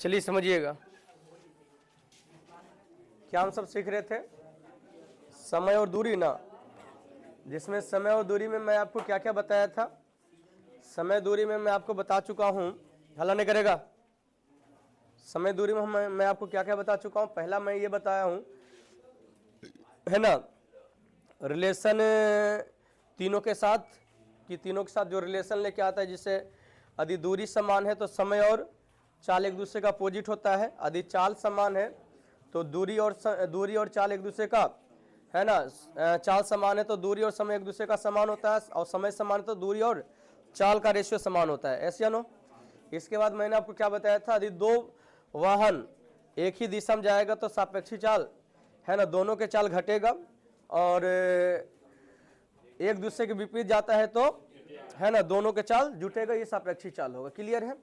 चलिए समझिएगा, क्या हम सब सीख रहे थे? समय और दूरी ना, जिसमें समय और दूरी में मैं आपको क्या क्या बताया था। समय दूरी में मैं आपको बता चुका हूं, हल्ला नहीं करेगा। समय दूरी में मैं आपको क्या क्या बता चुका हूं। पहला मैं ये बताया हूं, है ना, रिलेशन तीनों के साथ, कि तीनों के साथ जो रिलेशन लेके आता है, जिससे यदि दूरी समान है तो समय और चाल एक दूसरे का अपोजिट होता है। यदि चाल समान है तो दूरी और चाल एक दूसरे का, है ना, चाल समान है तो दूरी और समय एक दूसरे का समान होता है, और समय समान है तो दूरी और चाल का रेशियो समान होता है। ऐसे या नो? इसके बाद मैंने आपको क्या बताया था, यदि दो वाहन एक ही दिशा में जाएगा तो सापेक्षी चाल, है ना, दोनों के चाल घटेगा, और एक दूसरे के विपरीत जाता है तो, है ना, दोनों के चाल जुटेगा, ये सापेक्षी चाल होगा। क्लियर है?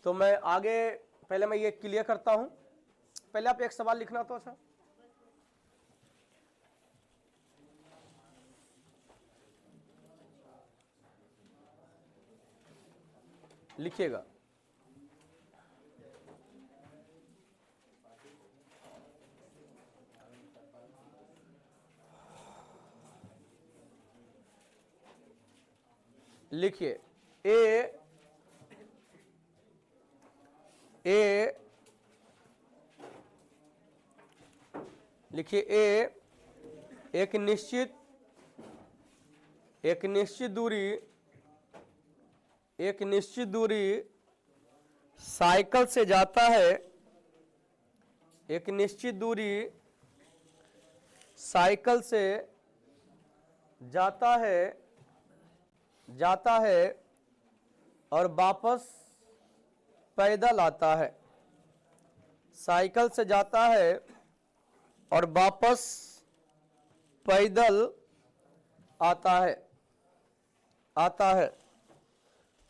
तो मैं आगे पहले मैं ये क्लियर करता हूं। पहले आप एक सवाल लिखना तो अच्छा, लिखिएगा। लिखिए ए लिखिए एक निश्चित दूरी साइकिल से जाता है। एक निश्चित दूरी साइकिल से जाता है और वापस पैदल आता है। साइकिल से जाता है और वापस पैदल आता है।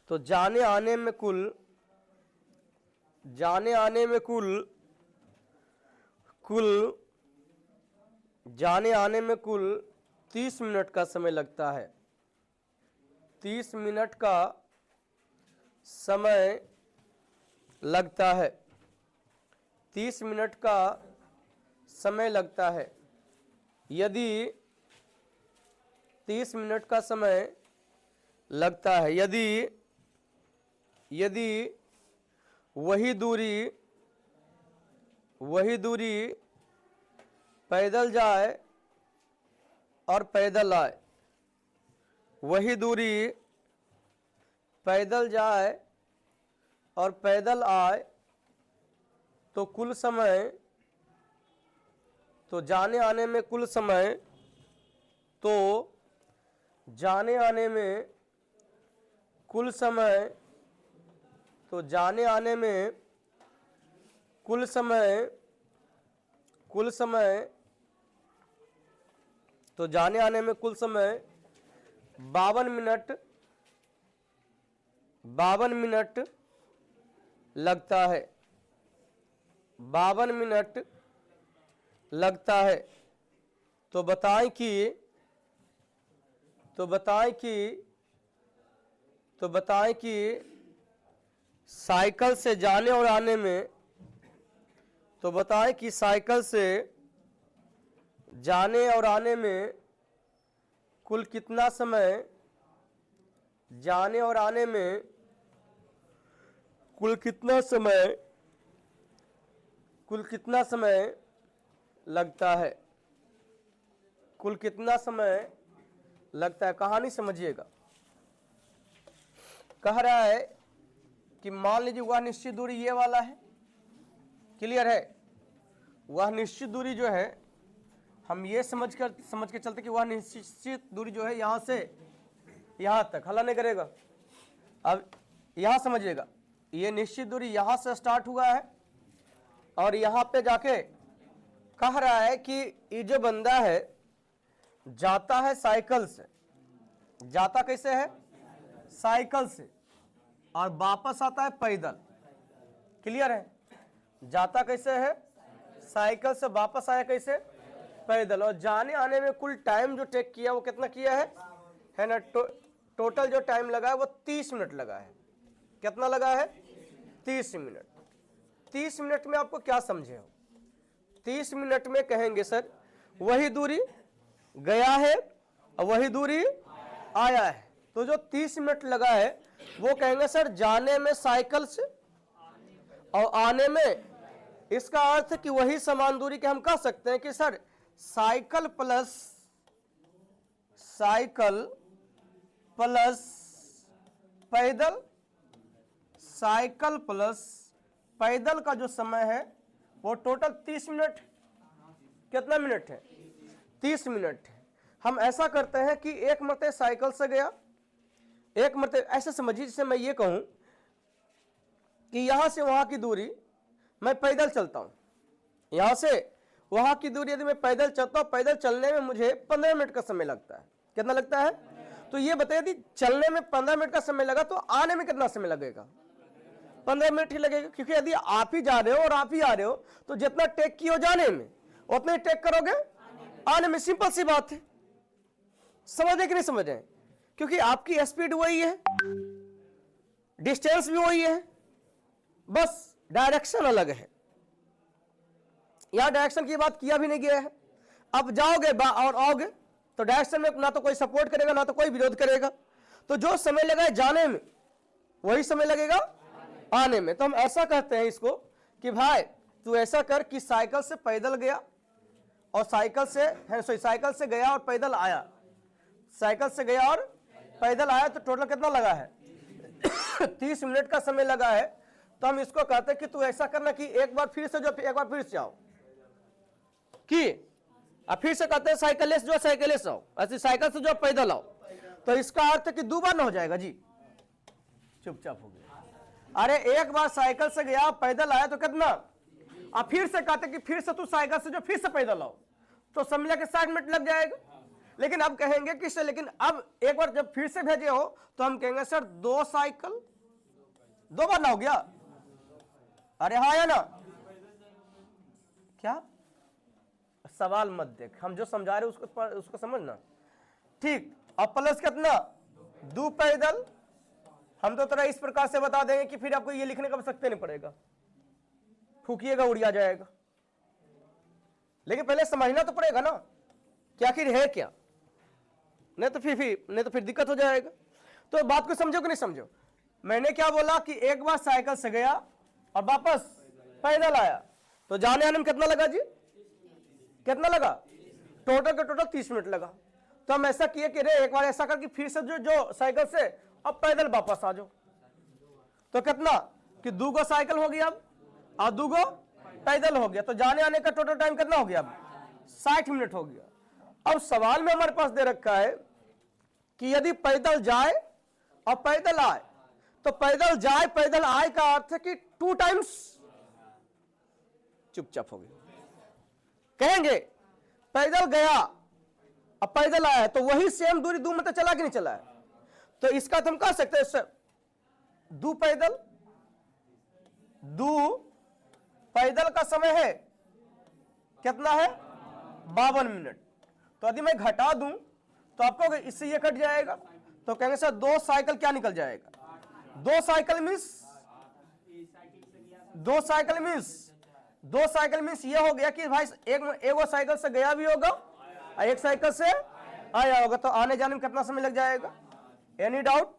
तो जाने आने में कुल 30 मिनट का समय लगता है। 30 मिनट का समय लगता है। 30 मिनट का समय लगता है। यदि 30 मिनट का समय लगता है, यदि वही दूरी पैदल जाए और पैदल आए, वही दूरी पैदल जाए और पैदल आए, तो जाने आने में कुल समय तो जाने आने में कुल समय 52 मिनट लगता है। 52 मिनट लगता है। तो बताएं कि साइकिल से जाने और आने में, तो बताएं कि साइकिल से जाने और आने में कुल कितना समय, जाने और आने में कुल कितना समय लगता है। कुल कितना समय लगता है। कहानी समझिएगा। कह रहा है कि मान लीजिए वह निश्चित दूरी ये वाला है। क्लियर है? वह निश्चित दूरी जो है, हम ये समझ के चलते कि वह निश्चित दूरी जो है यहां से यहां तक, हल्ला नहीं करेगा। अब यहां समझिएगा, ये निश्चित दूरी यहां से स्टार्ट हुआ है और यहां पे जाके कह रहा है कि ये जो बंदा है जाता है साइकिल से। जाता कैसे है? साइकिल से, और वापस आता है पैदल। क्लियर है? जाता कैसे है? साइकिल से, वापस आया कैसे? पैदल। और जाने आने में कुल टाइम जो टेक किया वो कितना किया है ना, टोटल जो टाइम लगा है वो 30 मिनट लगा है। कितना लगा है? 30 मिनट। 30 मिनट में आपको क्या समझे हो? 30 मिनट में कहेंगे सर वही दूरी गया है और वही दूरी आया है। तो जो 30 मिनट लगा है वो कहेंगे सर जाने में साइकिल से और आने में, इसका अर्थ कि वही समान दूरी के हम कह सकते हैं कि सर साइकिल प्लस पैदल, साइकिल प्लस पैदल का जो समय है वो टोटल 30 मिनट, कितना मिनट है? 30 मिनट है। हम ऐसा करते हैं कि एक मरते साइकिल से गया, एक मरते, ऐसे समझिए जैसे मैं ये कहूं कि यहां से वहां की दूरी मैं पैदल चलता हूं, यहां से वहां की दूरी यदि मैं पैदल चलता हूं, पैदल चलने में मुझे 15 मिनट का समय लगता है। कितना लगता है? तो ये बताइए यदि चलने में 15 मिनट का समय लगा तो आने में कितना समय लगेगा? 15 मिनट ही लगेगा, क्योंकि यदि आप ही जा रहे हो और आप ही आ रहे हो तो जितना टेक किए हो जाने में उतना ही टेक करोगे आने में। सिंपल सी बात है, समझ रहे कि नहीं समझ रहे? क्योंकि आपकी स्पीड वही है, डिस्टेंस भी वही है, बस डायरेक्शन अलग है। यहां डायरेक्शन की बात किया भी नहीं गया है। अब जाओगे और आओगे तो डायरेक्शन में ना तो कोई सपोर्ट करेगा ना तो कोई विरोध करेगा, तो जो समय लगा है जाने में वही समय लगेगा आने में। तो हम ऐसा कहते हैं इसको कि भाई तू ऐसा कर कि साइकिल से पैदल गया और साइकिल से गया और पैदल आया, साइकिल से गया और पैदल आया, तो टोटल कितना लगा है? 30 मिनट का समय लगा है। तो हम इसको कहते हैं कि तू ऐसा करना कि एक बार फिर से आओ, कि अब फिर से कहते हैं साइकिल से आओ, ऐसे साइकिल से जो पैदल आओ। तो इसका अर्थ है कि 2 बार ना हो जाएगा जी, चुपचाप हो गया। अरे एक बार साइकिल से गया पैदल आया तो कितना, अब फिर से कहते कि फिर से तू साइकिल से जो फिर से पैदल आओ, तो समझ के 60 मिनट लग जाएगा। लेकिन अब कहेंगे कि सर लेकिन अब एक बार जब फिर से भेजे हो तो हम कहेंगे सर 2 साइकिल 2 बार ना हो गया। अरे हाँ या ना? क्या सवाल मत देख, हम जो समझा रहे उसको समझना, ठीक। और प्लस कितना? 2 पैदल। हम तो तरह इस प्रकार से बता देंगे कि फिर आपको ये लिखने का आवश्यकता नहीं पड़ेगा, फूकिएगा उड़िया जाएगा। लेकिन पहले समझना तो पड़ेगा ना कि आखिर है क्या, नहीं तो फिर दिक्कत हो जाएगा। तो बात को समझो कि नहीं समझो? मैंने क्या बोला कि एक बार साइकिल से गया और वापस पैदल आया, तो जाने आने में कितना लगा जी? कितना लगा? टोटल का टोटल 30 मिनट लगा। तो हम ऐसा किए कि रे एक बार ऐसा कर कि फिर से जो साइकिल से अब पैदल वापस आ जाओ, तो कितना कि 2 साइकिल हो गया अब और 2 पैदल हो गया, तो जाने आने का टोटल टाइम कितना हो गया? अब 60 मिनट हो गया। अब सवाल में हमारे पास दे रखा है कि यदि पैदल जाए और पैदल आए, तो पैदल जाए पैदल आए का अर्थ है कि 2 टाइम्स। चुपचाप हो गए, कहेंगे पैदल गया और पैदल आया तो वही सेम दूरी 2 मतलब चला कि नहीं चला है? तो इसका तो हम कह सकते हैं सर 2 पैदल का समय है कितना है? 52 मिनट। तो यदि मैं घटा दूं तो आपको इससे ये कट जाएगा, तो कहेंगे सर 2 साइकिल क्या निकल जाएगा? 2 साइकिल मीन्स ये हो गया कि भाई एक वो साइकिल से गया भी होगा और एक साइकिल से आया होगा, तो आने जाने में कितना समय लग जाएगा? Any doubt?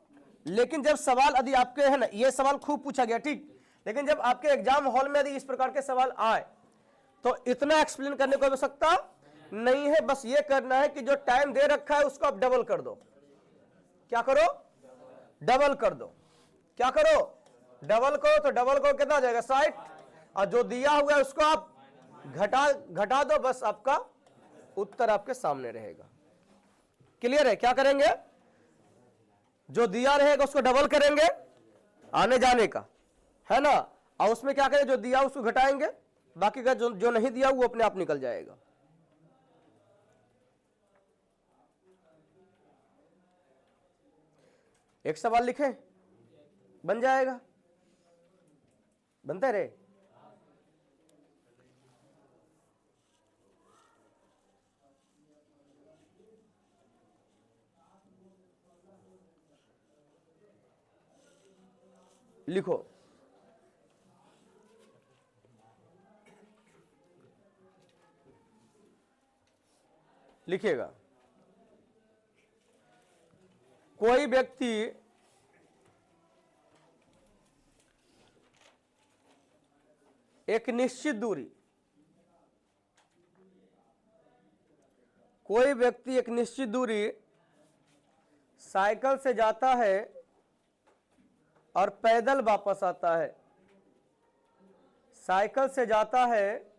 लेकिन जब सवाल यदि आपके है ना, ये सवाल खूब पूछा गया, ठीक, लेकिन जब आपके एग्जाम हॉल में यदि इस प्रकार के सवाल आए तो इतना एक्सप्लेन करने को आवश्यकता नहीं है। बस ये करना है कि जो टाइम दे रखा है उसको आप डबल कर दो। क्या करो? डबल कर दो। क्या करो? डबल करो। तो डबल करो कितना आ जाएगा? 60। और जो दिया हुआ है उसको आप घटा दो, बस आपका उत्तर आपके सामने रहेगा। क्लियर है? क्या करेंगे? जो दिया रहेगा उसको डबल करेंगे आने जाने का, है ना, और उसमें क्या करेंगे? जो दिया उसको घटाएंगे, बाकी का जो नहीं दिया वो अपने आप निकल जाएगा। एक सवाल लिखें, बन जाएगा? बनते रहे। लिखो, लिखिएगा। कोई व्यक्ति एक निश्चित दूरी, कोई व्यक्ति एक निश्चित दूरी साइकिल से जाता है और पैदल वापस आता है। साइकिल से जाता है,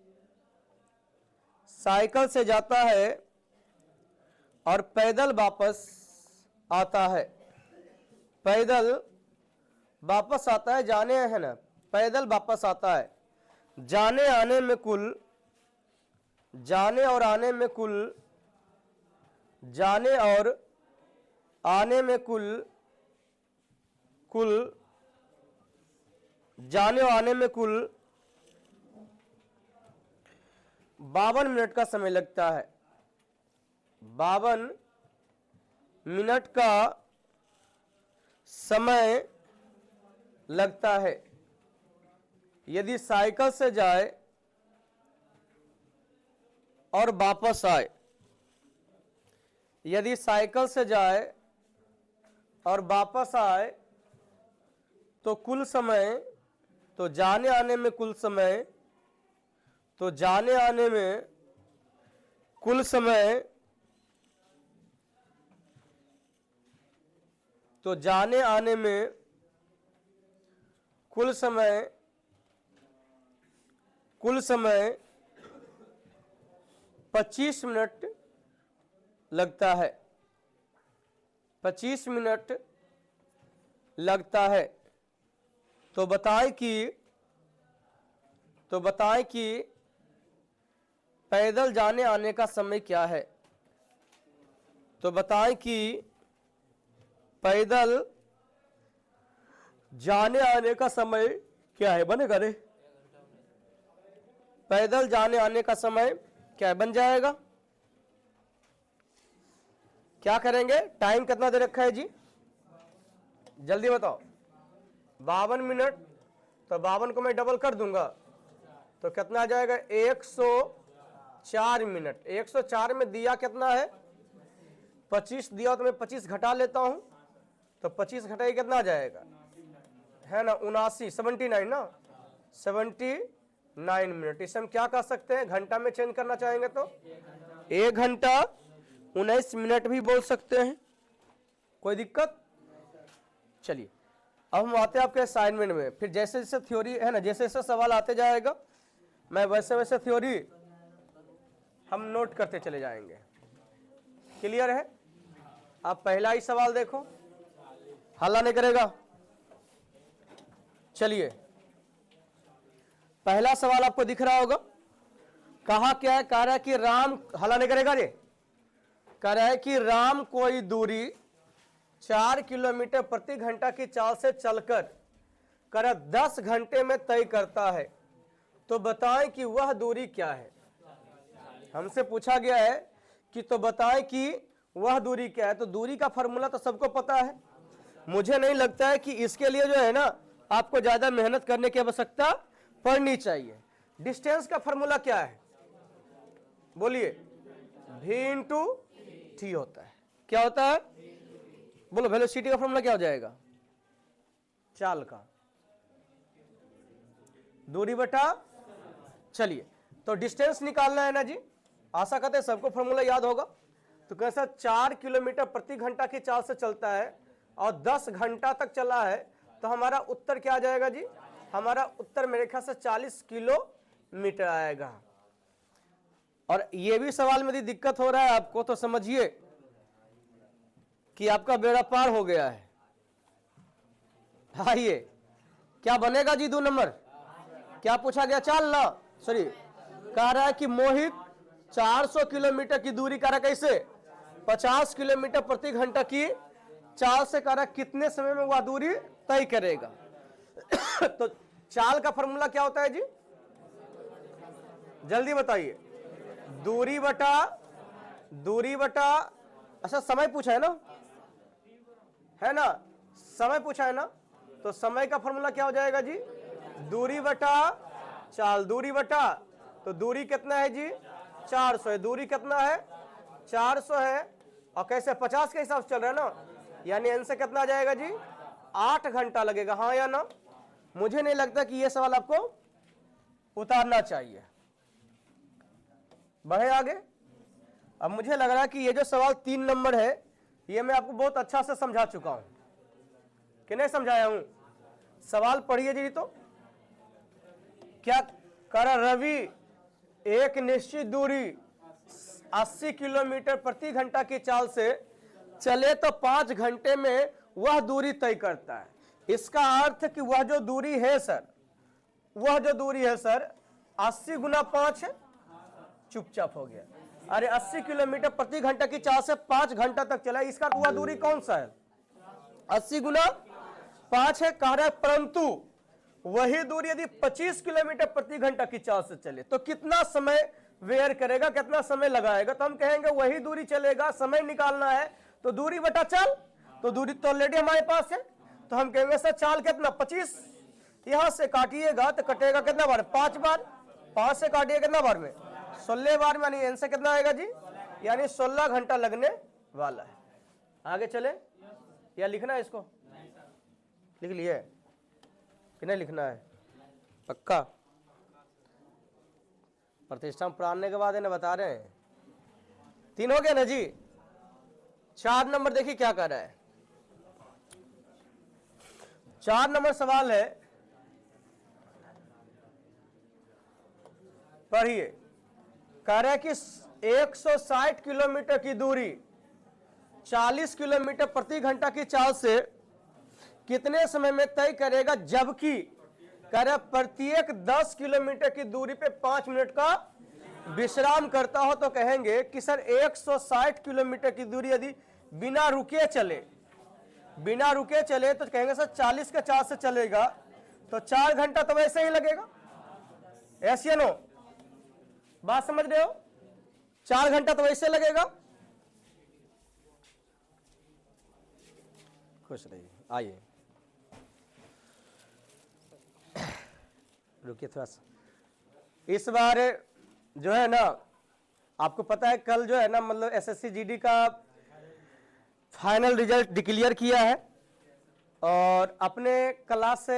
साइकिल से जाता है और पैदल वापस आता है। पैदल वापस आता है, जाने है ना, पैदल वापस आता है। जाने आने में कुल, जाने और आने में कुल, जाने और आने में कुल जाने और आने में कुल 52 मिनट का समय लगता है। 52 मिनट का समय लगता है। यदि साइकिल से जाए और वापस आए, यदि साइकिल से जाए और वापस आए तो कुल समय, तो जाने आने में कुल समय, तो जाने आने में कुल समय, तो जाने आने में कुल समय, कुल समय 25 मिनट लगता है। 25 मिनट लगता है। तो बताएं कि पैदल जाने आने का समय क्या है। तो बताएं कि पैदल जाने आने का समय क्या है। बनेगा रे? पैदल जाने आने का समय क्या है? बन जाएगा। क्या करेंगे? टाइम कितना दे रखा है जी? जल्दी बताओ। 52 मिनट, तो 52 को मैं डबल कर दूंगा तो कितना आ जाएगा? 104 मिनट। 104 में दिया कितना है? 25 दिया, तो मैं 25 घटा लेता हूं, तो 25 घटाई कितना आ जाएगा? है ना 79, 79 ना, 79 मिनट। इसे हम क्या कह सकते हैं? घंटा में चेंज करना चाहेंगे तो 1 घंटा 19 मिनट भी बोल सकते हैं। कोई दिक्कत? चलिए अब हम आते हैं आपके असाइनमेंट में। फिर जैसे जैसे थ्योरी है ना, जैसे जैसे सवाल आते जाएगा मैं वैसे वैसे थ्योरी हम नोट करते चले जाएंगे। क्लियर है? अब पहला ही सवाल देखो, हल्ला नहीं करेगा। चलिए पहला सवाल आपको दिख रहा होगा। कहा क्या है? कह रहा है कि राम, हल्ला नहीं करेगा रे, कह रहा है कि राम कोई दूरी 4 किलोमीटर प्रति घंटा की चाल से चलकर कर 10 घंटे में तय करता है। तो बताएं कि वह दूरी क्या है। हमसे पूछा गया है कि तो बताएं कि वह दूरी क्या है। तो दूरी का फॉर्मूला तो सबको पता है। मुझे नहीं लगता है कि इसके लिए जो है ना आपको ज्यादा मेहनत करने की आवश्यकता पड़नी चाहिए। डिस्टेंस का फॉर्मूला क्या है? बोलिए। v इंटू टी होता है। क्या होता है? बोलो। वेलोसिटी का फॉर्मूला क्या हो जाएगा? चाल का, दूरी बटा। चलिए तो डिस्टेंस निकालना है ना जी। आशा करते हैं सबको फॉर्मूला याद होगा। तो कैसा? 4 किलोमीटर प्रति घंटा की चाल से चलता है और 10 घंटा तक चला है, तो हमारा उत्तर क्या आ जाएगा जी? हमारा उत्तर मेरे ख्याल से 40 किलोमीटर आएगा। और ये भी सवाल में यदि दिक्कत हो रहा है आपको तो समझिए कि आपका बेड़ा पार हो गया है। आइए क्या बनेगा जी? 2 नंबर। क्या पूछा गया? चाल ना, सॉरी, कह रहा है कि मोहित 400 किलोमीटर की दूरी कह रहा कैसे? 50 किलोमीटर प्रति घंटा की चाल से कह रहा कितने समय में वह दूरी तय करेगा। तो चाल का फॉर्मूला क्या होता है जी? जल्दी बताइए। दूरी बटा, अच्छा समय पूछा है ना, है ना, समय पूछा है ना, तो समय का फॉर्मूला क्या हो जाएगा जी? दूरी बटा चाल। दूरी बटा, तो दूरी कितना है जी? 400 है। दूरी कितना है? 400 है और कैसे 50 के हिसाब से चल रहा है ना, यानी आंसर कितना आ जाएगा जी 8 घंटा लगेगा, हाँ या ना। मुझे नहीं लगता कि यह सवाल आपको उतारना चाहिए। बढ़े आगे। अब मुझे लग रहा है कि ये जो सवाल 3 नंबर है ये मैं आपको बहुत अच्छा से समझा चुका हूं कि नहीं समझाया हूं। सवाल पढ़िए जी। तो क्या कर रवि एक निश्चित दूरी 80 किलोमीटर प्रति घंटा की चाल से चले तो 5 घंटे में वह दूरी तय करता है। इसका अर्थ कि वह जो दूरी है सर, वह जो दूरी है सर 80 गुना 5 है। चुपचाप हो गया। अरे 80 किलोमीटर प्रति घंटा की चाल से 5 घंटा तक चला, इसका वह दूरी कौन सा है 80 गुना 5 है। कह रहा है परंतु वही दूरी यदि 25 किलोमीटर प्रति घंटा की चाल से चले तो कितना समय वेयर करेगा, कितना समय लगाएगा। तो हम कहेंगे वही दूरी चलेगा, समय निकालना है तो दूरी बटा चाल, तो दूरी तो ऑलरेडी हमारे पास है। तो हम कहेंगे सर चाल कितना 25, यहां से काटिएगा तो कटेगा कितना बार 5 बार, 5 से काटिए कितना बार में 16 बार में, यानी आंसर कितना आएगा जी, यानी 16 घंटा लगने वाला है। आगे चले या लिखना है इसको, लिख लिए कि नहीं लिखना है पक्का। प्रतिष्ठा में पढ़ाने के बाद इन्हें बता रहे हैं 3 हो गया ना जी। 4 नंबर देखिए क्या कर रहा है। 4 नंबर सवाल है, पढ़िए। कह रहा है कि 160 किलोमीटर की दूरी 40 किलोमीटर प्रति घंटा की चाल से कितने समय में तय करेगा, जबकि कह रहा प्रत्येक 10 किलोमीटर की दूरी पे 5 मिनट का विश्राम करता हो। तो कहेंगे कि सर 160 किलोमीटर की दूरी यदि बिना रुके चले, बिना रुके चले तो कहेंगे सर 40 के 4 से चलेगा तो 4 घंटा तो वैसे ही लगेगा। ऐसे या नो, बात समझ रहे हो, 4 घंटा तो वैसे लगेगा। खुश रहिए। आइए रुकिए थोड़ा सा। इस बार जो है ना आपको पता है कल जो है ना मतलब एसएससी जीडी का फाइनल रिजल्ट डिक्लेयर किया है और अपने क्लास से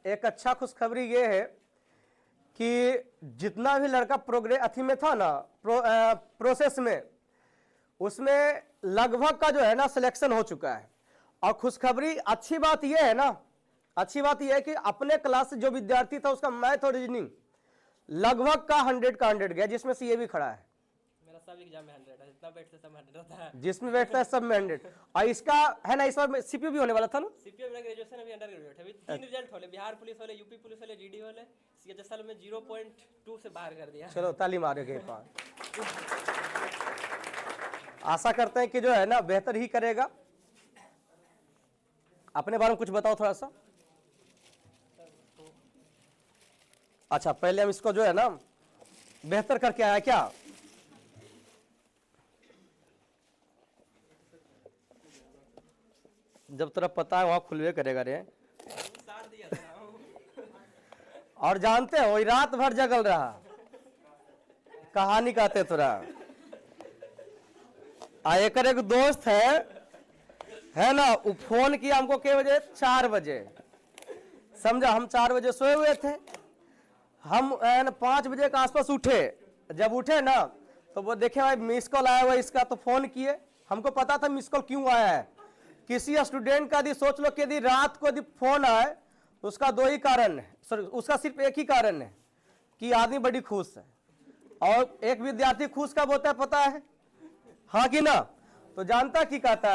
एक अच्छा खुशखबरी ये है कि जितना भी लड़का प्रोग्रेस अथी में था ना प्रोसेस में, उसमें लगभग का जो है ना सिलेक्शन हो चुका है। और खुशखबरी अच्छी बात यह है ना, अच्छी बात यह है कि अपने क्लास से जो विद्यार्थी था उसका मैथ और रीजनिंग लगभग का 100 का 100 गया, जिसमें से ये भी खड़ा है। मेरा सब एग्जाम में 100 है, जितना बैठता है सब 100 होता है, जिसमें बैठता है सब में 100। और इसका है ना इस बार सीपीयू भी होने वाला था ना। सीपीयू मेरा ग्रेजुएशन अभी अंडर ग्रेजुएट है, अभी 3 रिजल्ट होले, बिहार पुलिस वाले, यूपी पुलिस वाले, जीडी वाले, सीएचएसएल में 0.2 से बाहर कर दिया। चलो ताली मारेंगे पास। आशा करते हैं कि जो है ना बेहतर ही करेगा। अपने बारे में कुछ बताओ थोड़ा सा। अच्छा पहले हम इसको जो है ना बेहतर करके आया क्या। जब तेरा पता है वहां खुलवे करेगा रे। और जानते हो रात भर जगल रहा, कहानी कहते थोड़ा। एक दोस्त है ना, वो फोन किया हमको के बजे 4 बजे, समझा। हम 4 बजे सोए हुए थे, हम 5 बजे के आसपास उठे। जब उठे ना तो वो देखे भाई मिस कॉल आया हुआ इसका, तो फोन किए। हमको पता था मिस कॉल क्यों आया है। किसी स्टूडेंट का यदि सोच लो कि यदि रात को यदि फोन आए तो उसका 2 ही कारण है, सॉरी उसका सिर्फ एक ही कारण है कि आदमी बड़ी खुश है। और एक विद्यार्थी खुश कब होता है पता है, हाँ कि ना। तो जानता कि कहता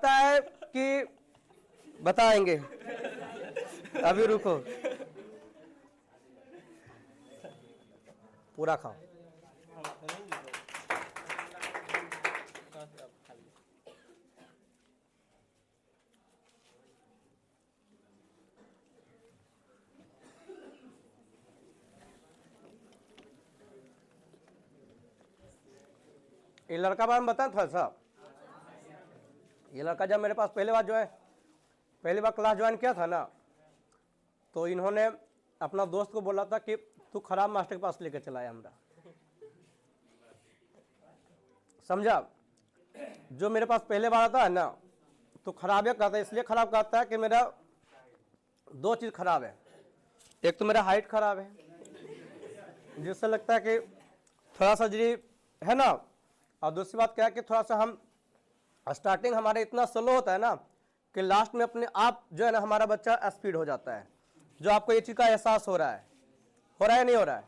है कि बताएंगे, अभी रुको, पूरा खाओ। ये लड़का बारे में बता था साहब। ये लड़का जब मेरे पास पहली बार क्लास ज्वाइन किया था ना, तो इन्होंने अपना दोस्त को बोला था कि तू खराब मास्टर के पास लेके चला है हमरा। समझा? जो मेरे पास पहले बार आता है ना तो खराब है कहता है, इसलिए खराब कहता है कि मेरा दो चीज़ खराब है। एक तो मेरा हाइट खराब है, जिससे लगता है कि थोड़ा सा जी है ना, और दूसरी बात क्या है कि थोड़ा सा हम स्टार्टिंग हमारे इतना स्लो होता है ना कि लास्ट में अपने आप जो है ना हमारा बच्चा स्पीड हो जाता है। जो आपको ये चीज़ का एहसास हो रहा है या नहीं हो रहा है?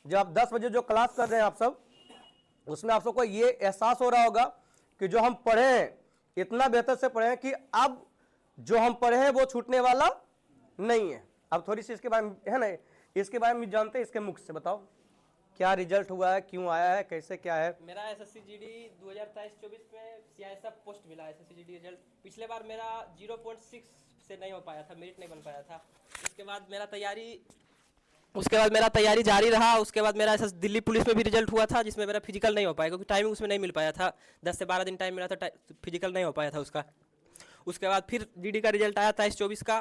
जब आप 10 बजे जो क्लास कर रहे हैं आप सब, उसमें आप सबको ये एहसास हो रहा होगा कि जो हम पढ़े हैं इतना बेहतर से पढ़े हैं कि अब जो हम पढ़े हैं वो छूटने वाला नहीं है। अब थोड़ी सी इसके बारे में है ना, इसके बारे में जानते हैं, इसके मुख से बताओ क्या रिजल्ट हुआ है, क्यों आया है, कैसे क्या है? मेरा एसएससी जीडी 2023-24 में सीआईएसएफ पोस्ट मिला। एसएससी जीडी रिजल्ट पिछले बार मेरा 0.6 से नहीं हो पाया था, मेरिट नहीं बन पाया था। उसके बाद मेरा तैयारी जारी रहा। उसके बाद मेरा ऐसा दिल्ली पुलिस में भी रिजल्ट हुआ था, जिसमें मेरा फिजिकल नहीं हो पाया क्योंकि टाइमिंग उसमें नहीं मिल पाया था। 10 से 12 दिन टाइम मिला था, फिजिकल नहीं हो पाया था उसका। उसके बाद फिर जीडी का रिजल्ट आया 23-24 का,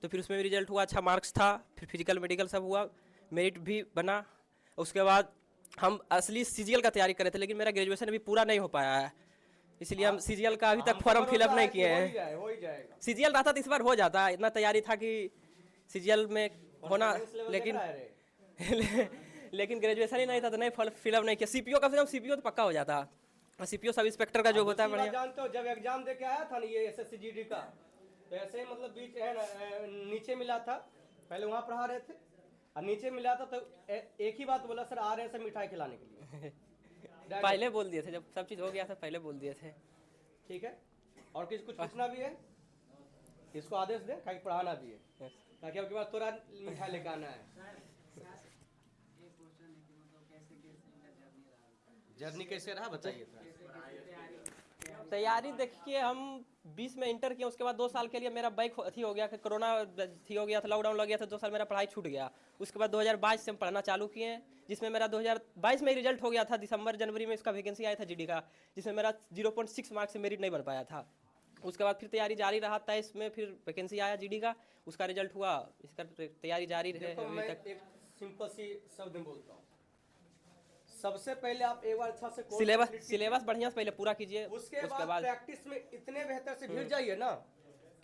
तो फिर उसमें भी रिजल्ट हुआ, अच्छा मार्क्स था। फिर फिजिकल मेडिकल सब हुआ, मेरिट भी बना। उसके बाद हम असली सीजीएल का तैयारी कर रहे थे, लेकिन मेरा ग्रेजुएशन अभी पूरा नहीं हो पाया है, इसलिए हम सीजीएल का अभी तक फॉर्म फिलअप नहीं किए हैं। सीजीएल रहता तो इस बार हो जाता, इतना तैयारी था कि सीजीएल में होना, लेकिन ग्रेजुएशन ही नहीं था तो नहीं फॉर्म फिलअप नहीं किया। सीपीओ का सीपीओ तो पक्का हो जाता। सीपीओ सब इंस्पेक्टर का जो होता है बढ़िया। जानते हो जब एग्जाम दे के आया था ना ये एसएससी जीडी का, तो ऐसे मतलब बीच है ना नीचे मिला था, पहले वहाँ पढ़ा रहे थे और नीचे मिला था तो एक ही बात बोला, सर आ रहे हैं सर मिठाई खिलाने के लिए। पहले बोल दिए थे, जब सब चीज़ हो गया था पहले बोल दिए थे। ठीक है, और किसी कुछ पूछना भी है इसको आदेश दे, ताकि पढ़ाना भी है, ताकि आपके पास थोड़ा मिठाई लेकर आना है। जर्नी कैसे रहा बताइए। तैयारी देखिए, हम 20 में इंटर किए, उसके बाद 2 साल के लिए मेरा बैक अथी हो गया कि कोरोना थी हो गया था, लॉकडाउन लग गया था, 2 साल मेरा पढ़ाई छूट गया। उसके बाद 2022 से हम पढ़ना चालू किए, जिसमें मेरा 2022 में ही रिजल्ट हो गया था। दिसंबर जनवरी में इसका वैकेंसी आया था जीडी का, जिसमें मेरा 0.6 मार्क्स से मेरिट नहीं बन पाया था। उसके बाद फिर तैयारी जारी रहा, 23 में फिर वैकेंसी आया जीडी का, उसका रिजल्ट हुआ, इसका तैयारी जारी रहे अभी तक। एक सिंपल सी शब्द में बोलता हूँ, सबसे पहले आप एक बार अच्छा से सिलेबस बढ़िया से पहले पूरा कीजिए, उसके बाद प्रैक्टिस में इतने बेहतर से भिड़ जाइए ना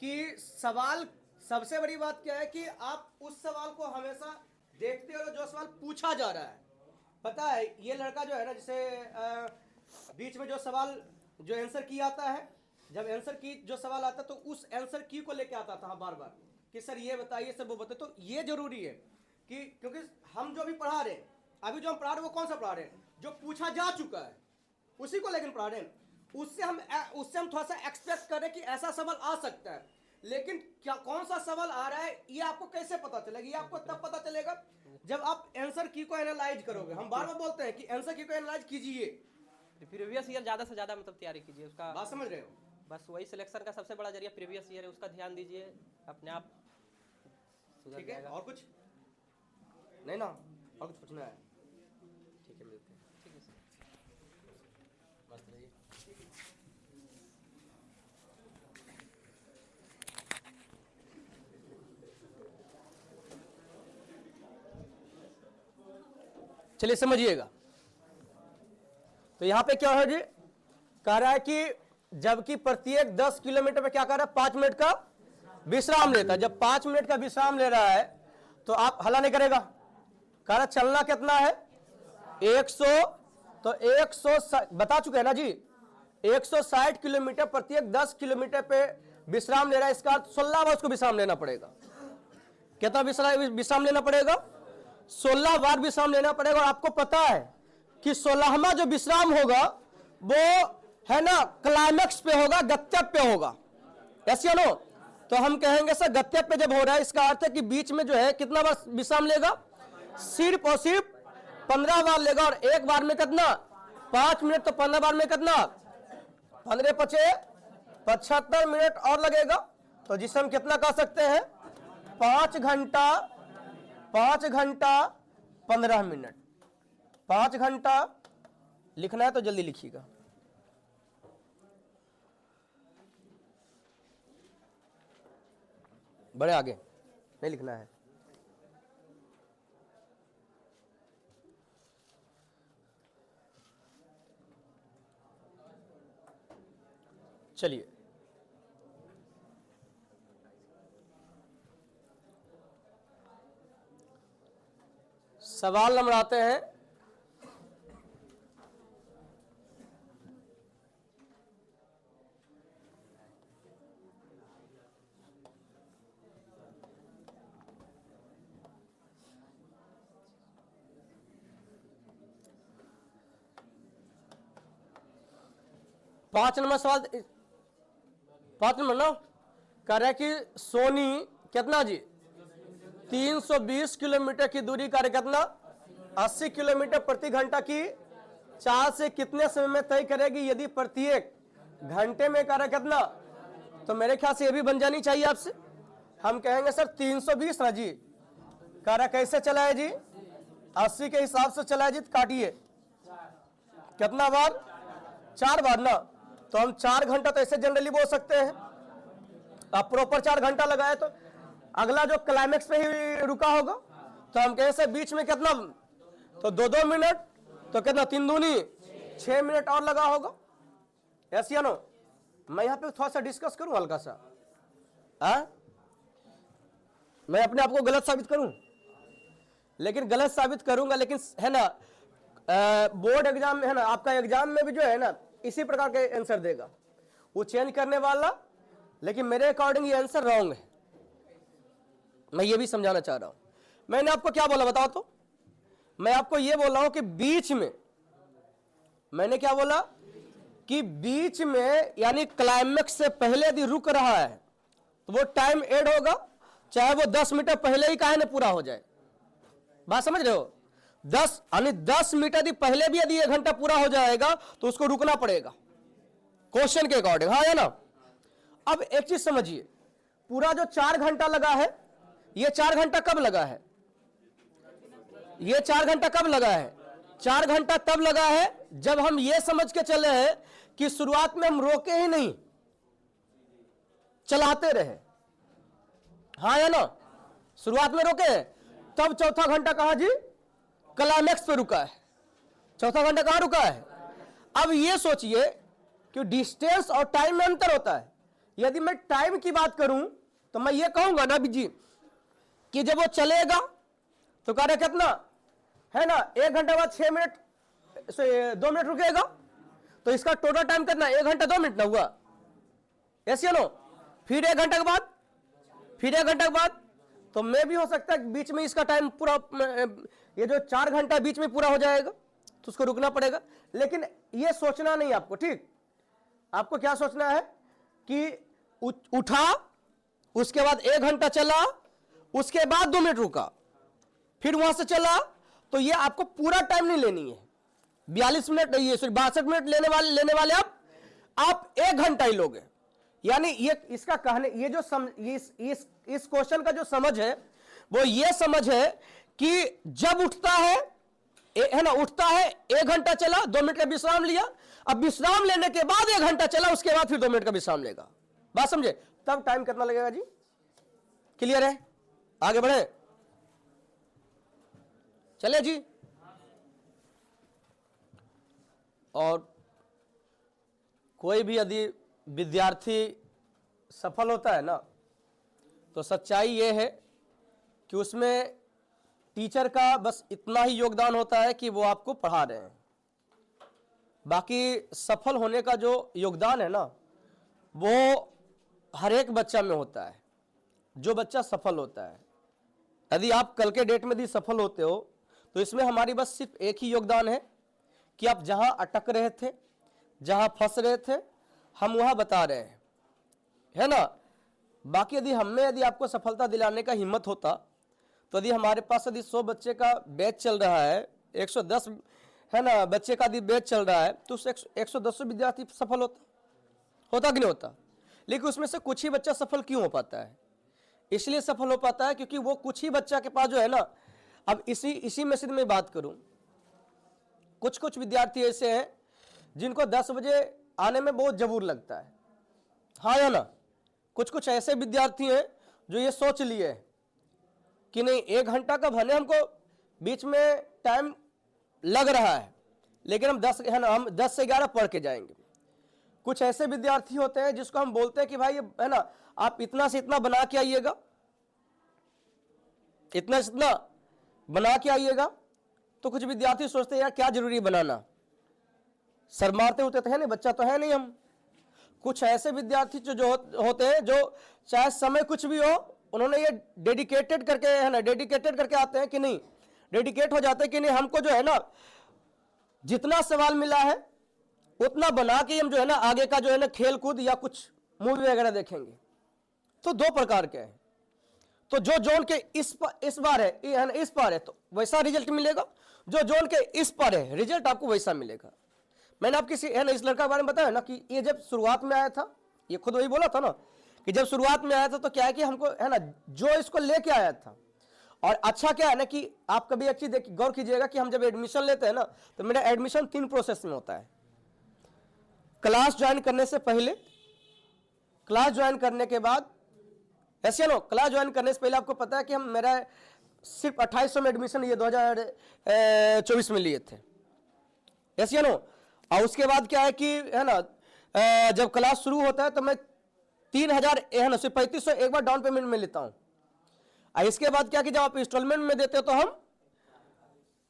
कि सवाल, सबसे बड़ी बात क्या है कि आप उस सवाल को हमेशा देखते हो जो सवाल पूछा जा रहा है। पता है ये लड़का जो है ना, जैसे बीच में जो सवाल जो आंसर की आता है, जब आंसर की जो सवाल आता है तो उस आंसर की को लेके आता था बार बार कि सर ये बताइए, सर वो बताइए। तो ये जरूरी है कि क्योंकि हम जो भी पढ़ा रहे हैं, अभी जो हम पढ़ा रहे हैं वो कौन सा पढ़ा रहे हैं, जो पूछा जा चुका है उसी को लेकिन पढ़ा रहे हैं। उससे हम थोड़ा सा एक्सपेक्ट करें कि ऐसा सवाल आ सकता है, लेकिन क्या कौन सा सवाल आ रहा है ये आपको कैसे पता चलेगा? ये आपको तब पता चलेगा जब आप आंसर की को एनालाइज करोगे। हम बार बार बोलते हैं कि आंसर की को एनालाइज कीजिए, प्रीवियस ईयर ज़्यादा से ज़्यादा मतलब तैयारी कीजिए उसका। बात समझ रहे हो? बस वही सिलेक्शन का सबसे बड़ा जरिया प्रीवियस ईयर है, उसका ध्यान दीजिए, अपने आप ठीक है। और कुछ नहीं ना, और कुछ पूछना है? ठीक है, मिलते हैं। ठीक है सर, मस्त रहिए। चलिए समझिएगा, तो यहां पे क्या है जी, कह रहा है कि जबकि प्रत्येक 10 किलोमीटर पे क्या कर रहा है, 5 मिनट का विश्राम लेता है। जब 5 मिनट का विश्राम ले रहा है तो आप हल्ला नहीं करेगा। कह रहा चलना कितना है 100, तो 100 बता चुके हैं ना जी, 160 किलोमीटर प्रत्येक 10 किलोमीटर पे विश्राम ले रहा है। इसका 16 बार उसको विश्राम लेना पड़ेगा। कितना विश्राम लेना पड़ेगा? 16 बार विश्राम लेना पड़ेगा। और आपको पता है कि 16वां जो विश्राम होगा वो है ना क्लाइमेक्स पे होगा, गत्यप पे होगा। ऐसे नो, तो हम कहेंगे सर गत्यप पे जब हो रहा है, इसका अर्थ है कि बीच में जो है कितना बार विश्राम लेगा, सिर्फ और सिर्फ 15 बार लेगा। और एक बार में कितना, 5 मिनट, तो 15 बार में कितना, 15 पचे 75 मिनट और लगेगा। तो जिसे हम कितना कह सकते हैं, 5 घंटा 15 मिनट। 5 घंटा लिखना है तो जल्दी लिखिएगा। बड़े आगे नहीं लिखना है। चलिए, सवाल नंबर आते हैं। पांच नंबर सवाल, 5 नंबर ना, कह रहा है कि सोनी कितना जी 320 किलोमीटर की दूरी कार्य कितना 80 किलोमीटर प्रति घंटा की चाल से कितने समय में तय करेगी यदि प्रत्येक घंटे में कार्य कितना। तो मेरे ख्याल से ये भी बन जानी चाहिए आपसे। हम कहेंगे सर 320 ना जी, कार्य कैसे चला है जी 80 के हिसाब से चला है जी। काटिए कितना बार 4 बार ना, तो हम 4 घंटा तो ऐसे जनरली बोल सकते हैं। अब प्रॉपर 4 घंटा लगाए तो अगला जो क्लाइमेक्स पे ही रुका होगा, तो हम कहें से बीच में कितना, तो 2-2 मिनट, तो कितना 3 दूनी 6 मिनट और लगा होगा। ऐसे या नो। मैं यहाँ पे थोड़ा सा डिस्कस करूं हल्का सा, मैं अपने आप को गलत साबित करूं, लेकिन गलत साबित करूंगा, लेकिन है ना बोर्ड एग्जाम में है ना, आपका एग्जाम में भी जो है ना इसी प्रकार के आंसर देगा, वो चेंज करने वाला, लेकिन मेरे अकॉर्डिंग ये आंसर रॉन्ग है। मैं ये भी समझाना चाह रहा हूं। मैंने आपको क्या बोला बताओ तो, मैं आपको ये बोल रहा हूं कि बीच में, मैंने क्या बोला कि बीच में यानी क्लाइमेक्स से पहले यदि रुक रहा है तो वो टाइम ऐड होगा, चाहे वो 10 मीटर पहले ही काहे ना पूरा हो जाए। बात समझ रहे हो, 10 मीटर यदि पहले भी यदि 1 घंटा पूरा हो जाएगा तो उसको रुकना पड़ेगा क्वेश्चन के अकॉर्डिंग, हाँ या ना। अब एक चीज समझिए, पूरा जो 4 घंटा लगा है, ये 4 घंटा कब लगा है, ये 4 घंटा कब लगा है, 4 घंटा तब लगा है जब हम ये समझ के चले हैं कि शुरुआत में हम रोके ही नहीं, चलाते रहे, हाँ या ना। शुरुआत में रोके हैं, तब चौथा घंटा कहा जी क्लाइमेक्स पे रुका है। चौथा घंटा कहां रुका है। अब ये सोचिए कि डिस्टेंस और टाइम में अंतर होता है। यदि मैं टाइम की बात करूं तो मैं ये कहूंगा ना जी कि जब वो चलेगा तो कार्य कितना है ना, 1 घंटे बाद 6 मिनट 2 मिनट रुकेगा, तो इसका टोटल टाइम कितना 1 घंटा 2 मिनट ना हुआ, ऐसे नो। फिर 1 घंटे के बाद, फिर 1 घंटे के बाद, तो मैं भी हो सकता है बीच में इसका टाइम पूरा, ये जो 4 घंटा बीच में पूरा हो जाएगा तो उसको रुकना पड़ेगा। लेकिन ये सोचना नहीं आपको, ठीक, आपको क्या सोचना है कि उठा, उसके बाद 1 घंटा चला, उसके बाद 2 मिनट रुका, फिर वहां से चला, तो ये आपको पूरा टाइम नहीं लेनी है 42 मिनट, ये 62 मिनट लेने वाले आप 1 घंटा ही लोगे। यानी ये इसका कहने, ये जो इस क्वेश्चन का जो समझ है वो ये समझ है कि जब उठता है ना, उठता है 1 घंटा चला, 2 मिनट का विश्राम लिया, अब विश्राम लेने के बाद 1 घंटा चला, उसके बाद फिर 2 मिनट का विश्राम लेगा। बात समझे, तब टाइम कितना लगेगा जी। क्लियर है, आगे बढ़े, चले जी। और कोई भी यदि विद्यार्थी सफल होता है ना, तो सच्चाई यह है कि उसमें टीचर का बस इतना ही योगदान होता है कि वो आपको पढ़ा रहे हैं। बाकी सफल होने का जो योगदान है ना, वो हर एक बच्चा में होता है। जो बच्चा सफल होता है, यदि आप कल के डेट में यदि सफल होते हो तो इसमें हमारी बस सिर्फ एक ही योगदान है कि आप जहां अटक रहे थे, जहां फंस रहे थे, हम वहां बता रहे हैं, है ना। बाकी यदि आपको सफलता दिलाने का हिम्मत होता तो यदि हमारे पास यदि 100 बच्चे का बैच चल रहा है, 110 है ना बच्चे का यदि बैच चल रहा है, तो उस 110 विद्यार्थी सफल होता कि नहीं होता। लेकिन उसमें से कुछ ही बच्चा सफल क्यों हो पाता है, इसलिए सफल हो पाता है क्योंकि वो कुछ ही बच्चा के पास जो है ना, अब इसी में से मैं बात करूं, कुछ विद्यार्थी ऐसे हैं जिनको 10 बजे आने में बहुत जबूर लगता है, हाँ या ना। कुछ ऐसे विद्यार्थी हैं जो ये सोच लिए कि नहीं 1 घंटा का भले हमको बीच में टाइम लग रहा है, लेकिन हम 10 से 11 पढ़ के जाएंगे। कुछ ऐसे विद्यार्थी होते हैं जिसको हम बोलते हैं कि भाई ये है ना, आप इतना से इतना बना के आइएगा, इतना से इतना बना के आइएगा। तो कुछ विद्यार्थी सोचते हैं यार क्या जरूरी बनाना, सर मारते होते तो है नहीं, बच्चा तो है नहीं हम। कुछ ऐसे विद्यार्थी जो होते हैं जो चाहे समय कुछ भी हो, उन्होंने ये डेडिकेटेड करके है ना, डेडिकेटेड करके आते हैं कि नहीं, डेडिकेट हो जाते हैं कि नहीं हमको जो है ना जितना सवाल मिला है उतना बना के हम जो है ना आगे का जो है ना खेल कूद या कुछ मूवी वगैरह देखेंगे। तो दो प्रकार के हैं। तो जो जोन के इस बार है ना, इस बार है तो वैसा रिजल्ट मिलेगा, जो जोन के इस पर है रिजल्ट आपको वैसा मिलेगा। मैंने आपकी है ना इस लड़का के बारे में बताया ना कि ये जब शुरुआत में आया था, ये खुद वही बोला था ना कि जब शुरुआत में आया था तो क्या है कि हमको है ना जो इसको लेके आया था। और अच्छा क्या है ना कि आप कभी एक चीज गौर कीजिएगा कि हम जब एडमिशन लेते हैं ना तो मेरा एडमिशन 3 प्रोसेस में होता है। क्लास ज्वाइन करने से पहले, क्लास ज्वाइन करने के बाद, ऐसे नो क्लास ज्वाइन करने से पहले आपको पता है कि हम मेरा सिर्फ 2800 में एडमिशन ये 2024 में लिए थे, ऐसे नो। और उसके बाद क्या है कि है ना जब क्लास शुरू होता है तो मैं 3000 है ना सिर्फ 3500 एक बार डाउन पेमेंट में लेता हूं। और इसके बाद क्या कि जब आप इंस्टॉलमेंट में देते हो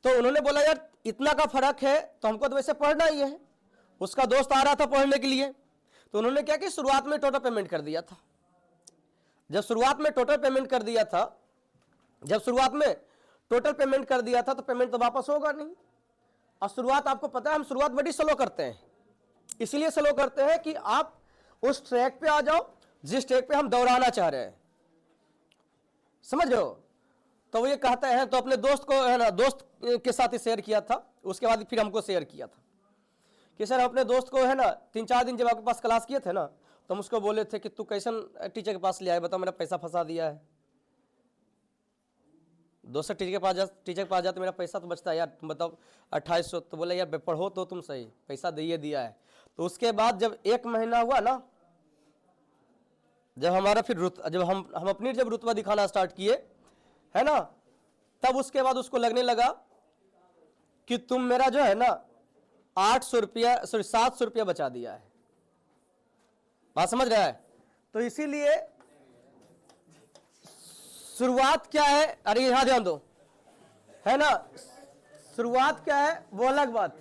तो उन्होंने बोला यार इतना का फर्क है तो हमको तो वैसे पढ़ना ही है। उसका दोस्त आ रहा था पढ़ने के लिए, तो उन्होंने क्या कि शुरुआत में टोटल पेमेंट कर दिया था। जब शुरुआत में टोटल पेमेंट कर दिया था, जब शुरुआत में टोटल पेमेंट कर दिया था तो पेमेंट तो वापस होगा नहीं। और शुरुआत आपको पता है हम शुरुआत बड़ी स्लो करते हैं, इसलिए स्लो करते हैं कि आप उस ट्रैक पे आ जाओ जिस ट्रैक पे हम दौड़ाना चाह रहे हैं, समझ रहे हो। तो वो ये कहते हैं, तो अपने दोस्त को है ना दोस्त के साथ ही शेयर किया था, उसके बाद फिर हमको शेयर किया था कि सर अपने दोस्त को है ना 3-4 दिन जब आपके पास क्लास किए थे ना तो हम उसको बोले थे कि तू कैसन टीचर के पास ले आए, बताओ मेरा पैसा फंसा दिया है। दोस्त टीचर के पास जाते मेरा पैसा तो बचता है यार, तुम बताओ 2800। तो बोले यार पढ़ो तो तुम सही, पैसा दिए दिया है। तो उसके बाद जब 1 महीना हुआ ना, जब हमारा फिर जब हम अपनी जब रुतबा दिखाना स्टार्ट किए है ना, तब उसके बाद उसको लगने लगा कि तुम मेरा जो है ना 700 रुपया बचा दिया है। बात समझ रहा है। तो इसीलिए शुरुआत क्या है, अरे यहां ध्यान दो, है ना, शुरुआत क्या है वो अलग बात,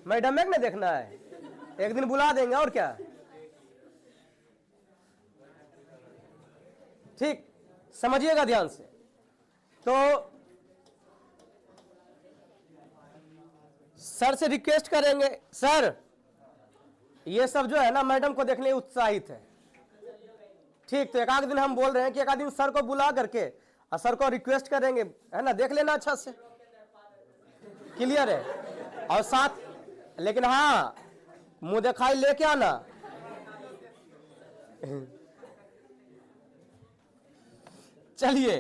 मैडम में देखना है, एक दिन बुला देंगे और क्या, ठीक, समझिएगा ध्यान से। तो सर से रिक्वेस्ट करेंगे, सर ये सब जो है ना मैडम को देखने उत्साहित है, ठीक। तो एक आध दिन हम बोल रहे हैं कि एक आध दिन सर को बुला करके और सर को रिक्वेस्ट करेंगे, है ना, देख लेना अच्छा से, क्लियर है। और साथ लेकिन हाँ मुंह दिखाई लेके आना चलिए।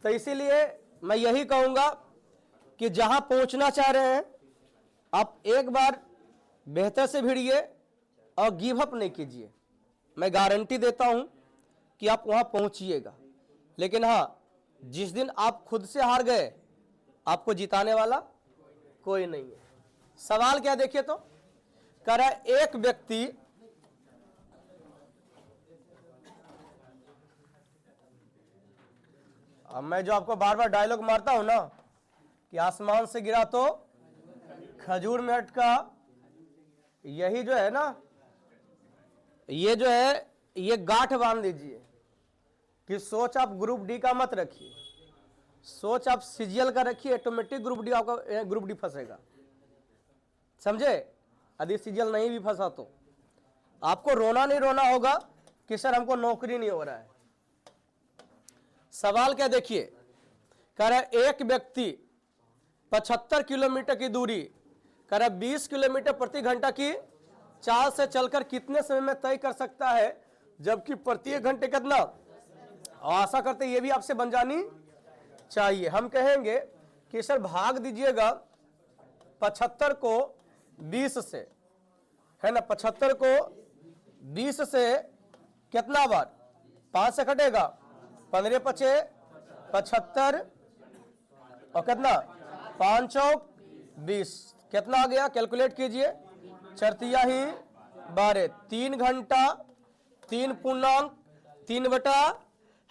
तो इसीलिए मैं यही कहूंगा कि जहां पहुंचना चाह रहे हैं आप एक बार बेहतर से भिड़िए और गिव अप नहीं कीजिए। मैं गारंटी देता हूं कि आप वहां पहुंचिएगा, लेकिन हाँ जिस दिन आप खुद से हार गए आपको जिताने वाला कोई नहीं है। सवाल क्या देखिए तो कह रहा है एक व्यक्ति अब मैं जो आपको बार बार डायलॉग मारता हूं ना कि आसमान से गिरा तो खजूर में अटका, यही जो है ना ये जो है ये गांठ बांध दीजिए कि सोच आप ग्रुप डी का मत रखिए, सोच आप सीजीएल का रखिए, ऑटोमेटिक ग्रुप डी आपका ग्रुप डी फंसेगा, समझे। यदि सीजीएल नहीं भी फंसा तो आपको रोना नहीं रोना होगा कि सर हमको नौकरी नहीं हो रहा है। सवाल क्या देखिए, कह रहा है एक व्यक्ति 75 किलोमीटर की दूरी, कह रहा है 20 किलोमीटर प्रति घंटा की चाल से चलकर कितने समय में तय कर सकता है, जबकि प्रत्येक घंटे कितना। आशा करते ये भी आपसे बन जानी चाहिए। हम कहेंगे कि सर भाग दीजिएगा 75 को 20 से, है ना, 75 को 20 से कितना बार, 5 से कटेगा, 15 पचे 75 और कितना 5 चौक 20, कितना आ गया कैलकुलेट कीजिए, 4 ही 12, 3 घंटा 3 पूर्णांक 3 बटा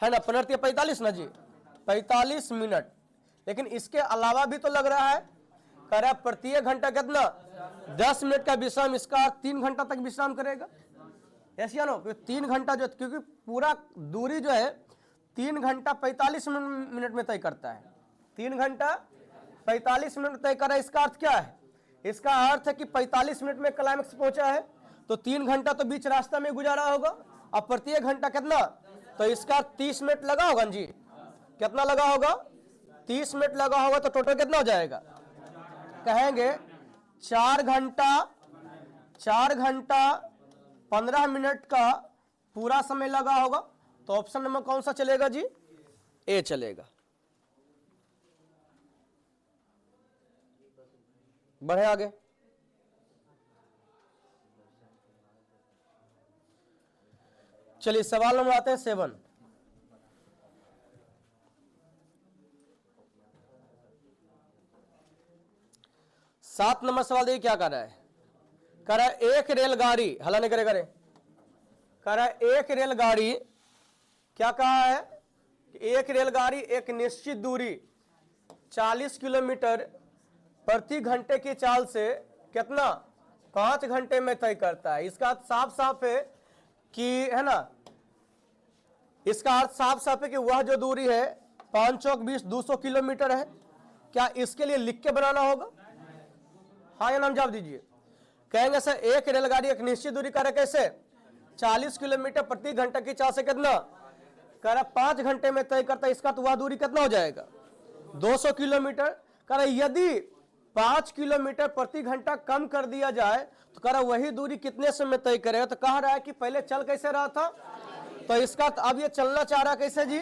है ना 15 45 ना जी 45 मिनट। लेकिन इसके अलावा भी तो लग रहा है, कह रहा है प्रत्येक घंटा कितना 10 मिनट का विश्राम, इसका 3 घंटा तक विश्राम करेगा। ऐसे नो 3 घंटा जो, क्योंकि पूरा दूरी जो है 3 घंटा 45 मिनट में तय करता है। 3 घंटा 45 मिनट तय कर रहा है। इसका अर्थ क्या है? इसका अर्थ है कि 45 मिनट में क्लाइमेक्स पहुंचा है, तो 3 घंटा तो बीच रास्ता में गुजारा होगा। अब प्रत्येक घंटा कितना, तो इसका 30 मिनट लगा होगा जी। कितना लगा होगा? 30 मिनट लगा होगा, तो टोटल कितना हो जाएगा? कहेंगे 4 घंटा 15 मिनट का पूरा समय लगा होगा। तो ऑप्शन नंबर कौन सा चलेगा जी? ए चलेगा। बढ़े आगे। चलिए सवाल नंबर आते हैं 7। सात नंबर सवाल देखिए क्या कर रहा है। कह रहा है एक रेलगाड़ी, हला नहीं करेगा रे, कह रहा है एक रेलगाड़ी, क्या कहा है कि एक रेलगाड़ी एक निश्चित दूरी 40 किलोमीटर प्रति घंटे की चाल से कितना 5 घंटे में तय करता है। इसका अर्थ साफ साफ है कि, है ना, इसका अर्थ साफ साफ है कि वह जो दूरी है 5 चौक 20 200 किलोमीटर है। क्या इसके लिए लिख के बनाना होगा? हाँ या नाम जवाब दीजिए। कहेंगे सर एक रेलगाड़ी एक निश्चित दूरी कर कैसे 40 किलोमीटर प्रति घंटा की चाल से कितना कह रहा 5 घंटे में तय करता है। इसका तो वह दूरी कितना हो जाएगा 200 किलोमीटर। कह रहा यदि 5 किलोमीटर प्रति घंटा कम कर दिया जाए तो कह रहा वही दूरी कितने समय तय करेगा। तो कह रहा है कि पहले चल कैसे रहा था, तो इसका तो अब ये चलना चाह रहा कैसे जी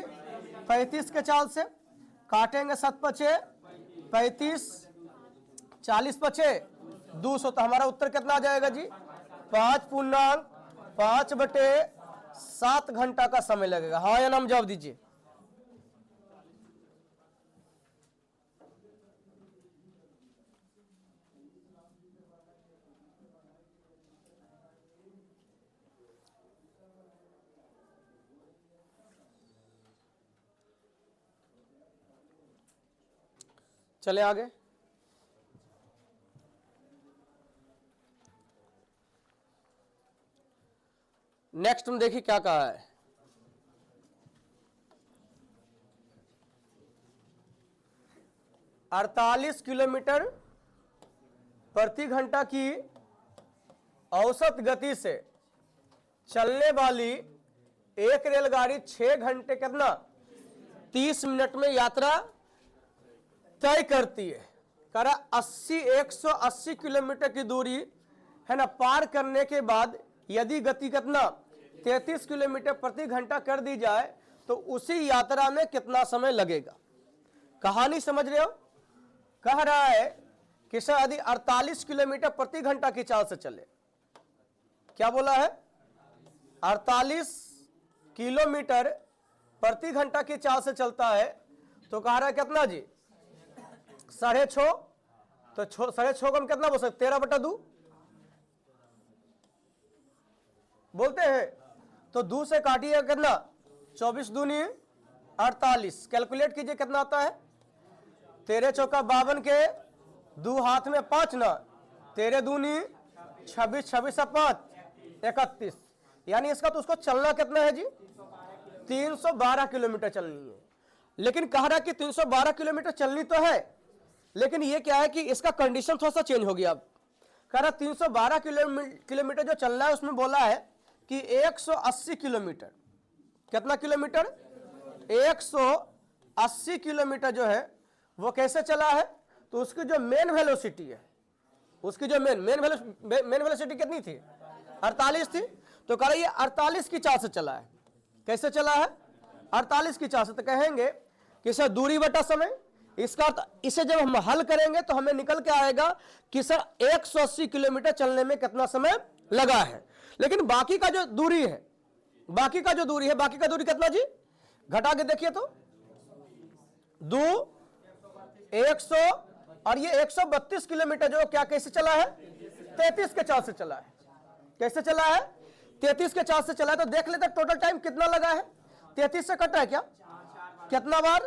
35 के चाल से। काटेंगे 7 पचे 35 40 पचे 200, तो हमारा उत्तर कितना आ जाएगा जी 5 पूर्णांक 5/7 घंटा का समय लगेगा। हाँ या नाम जवाब दीजिए। चले आगे। नेक्स्ट हम देखिए क्या कहा है। अड़तालीस किलोमीटर प्रति घंटा की औसत गति से चलने वाली एक रेलगाड़ी 6 घंटे कितना 30 मिनट में यात्रा तय करती है। कह रहा 180 किलोमीटर की दूरी है ना पार करने के बाद यदि गति कितना 33 किलोमीटर प्रति घंटा कर दी जाए तो उसी यात्रा में कितना समय लगेगा। कहानी समझ रहे हो? कह रहा है कि सर यदि 48 किलोमीटर प्रति घंटा की चाल से चले, क्या बोला है 48 किलोमीटर प्रति घंटा की चाल से चलता है, तो कह रहा है कितना जी 6.5, तो 6.5 को हम कितना बोल सकते 13/2 बोलते हैं। तो 2 से काटिएगा कितना 24 दूनी 48, कैलकुलेट कीजिए कितना आता है 13 चौका 52 के 2 हाथ में 5 ना 13 दूनी 26 26 से 5 31, यानी इसका तो उसको चलना कितना है जी 312 किलोमीटर चलनी है। लेकिन कह रहा है कि 312 किलोमीटर चलनी तो है, लेकिन ये क्या है कि इसका कंडीशन थोड़ा सा चेंज हो गया। अब कह रहा 312 किलोमीटर जो चल रहा है उसमें बोला है कि 180 किलोमीटर, कितना किलोमीटर 180 किलोमीटर जो है वो कैसे चला है, तो उसकी जो मेन वेलोसिटी है, उसकी जो मेन वेलोसिटी कितनी थी 48 थी। तो कह रहा ये 48 की चाल से चला है। कैसे चला है 48 की चाल से। तो कहेंगे कि सर दूरी बटा समय, इसका अर्थ इसे जब हम हल करेंगे तो हमें निकल के आएगा कि सर 180 किलोमीटर चलने में कितना समय लगा है। लेकिन बाकी का जो दूरी है, बाकी का दूरी कितना जी घटा के देखिए तो 2 100 और ये 132 किलोमीटर जो क्या कैसे चला है 33 के चाल से चला है। कैसे चला है? 33 के 4 से चला है। तो देख लेते टोटल टाइम कितना लगा है। 33 से कट रहा है क्या? कितना बार?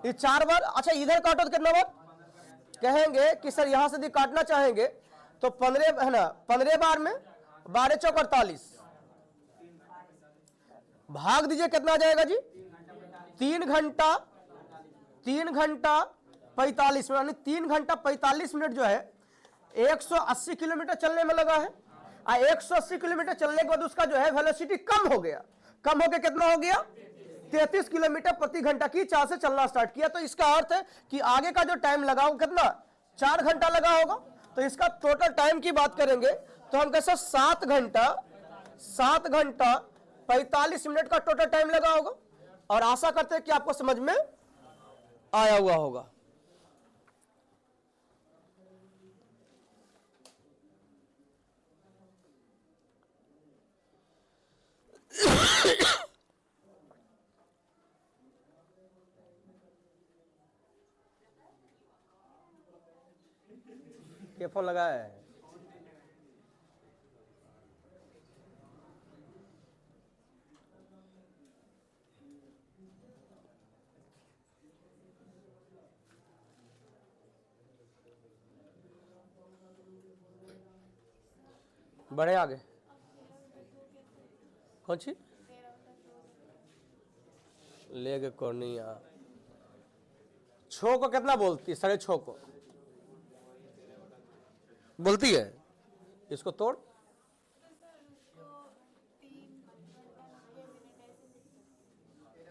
ये 4 बार। अच्छा इधर काटो तो कितना बार? कहेंगे कि सर यहां से यदि काटना चाहेंगे तो 15 है ना, 15 बार में 12 चौक 48 भाग दीजिए, कितना आ जाएगा जी? 3 घंटा 45 मिनट, यानी 3 घंटा 45 मिनट जो है 180 किलोमीटर चलने में लगा है। 180 किलोमीटर चलने के बाद उसका जो है वेलोसिटी कम हो गया। कम होकर कितना हो गया? 33 किलोमीटर प्रति घंटा की चाल से चलना स्टार्ट किया। तो इसका अर्थ है कि आगे का जो टाइम लगा वो कितना? 4 घंटा लगा होगा। तो इसका टोटल टाइम की बात करेंगे तो हम कैसे 7 घंटा 45 मिनट का टोटल टाइम लगा होगा। और आशा करते हैं कि आपको समझ में आया हुआ होगा। ये फोन लगाया है। बढ़े आगे। कौन सी? Leg cornea. छो को कितना बोलती है? 6.5 को बोलती है। इसको तोड़।